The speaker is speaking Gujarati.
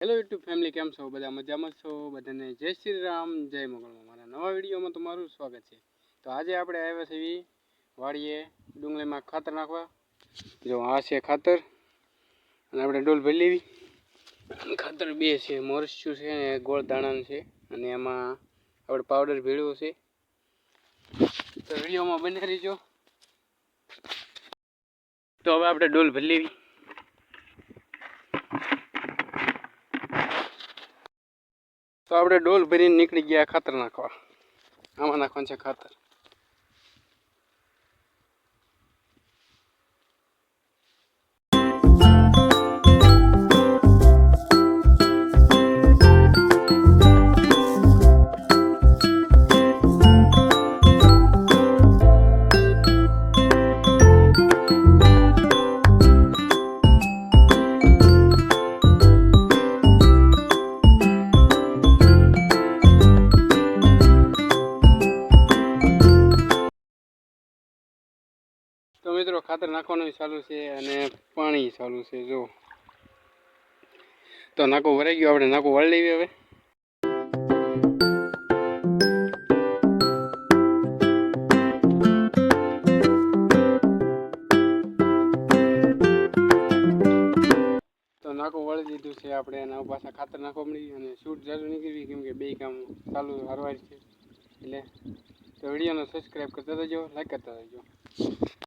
હેલો યુટ્યુબ ફેમિલી, કેમ છો? બધા મજામાં છો? બધાને જય શ્રી રામ, જય મોગલમાં. મારા નવા વિડીયોમાં તમારું સ્વાગત છે. તો આજે આપણે આવ્યા છીએ વાડીએ ડુંગળીમાં ખાતર નાખવા. જો આ છે ખાતર, અને આપણે ડોલ ભરી લેવી. ખાતર બે છે, મરચું છે ને ગોળ દાણાનું છે, અને એમાં આપણે પાવડર ભેળવો છે. તો વિડીયોમાં બની રહીજો. તો હવે આપણે ડોલ ભરી લેવી. તો આપણે ડોલ ભરીને નીકળી ગયા ખાતર નાખવા. આમાં નાખવાનું છે ખાતર. તો મિત્રો, ખાતર નાખવાનું ચાલુ છે અને પાણી ચાલુ છે. જો તો નાકો ભરાઈ ગયો, આપણે નાકો વાળી લેવી હવે. તો નાકો વાળી દીધું છે આપણે, અને પાછા ખાતર નાખવા મળી અને શૂટ ચાલુ નીકળવી, કેમ કે બે કામ ચાલુ હરવાર છે એટલે. તો વિડીયોને સબસ્ક્રાઈબ કરતા રહેજો, લાઈક કરતા રહેજો.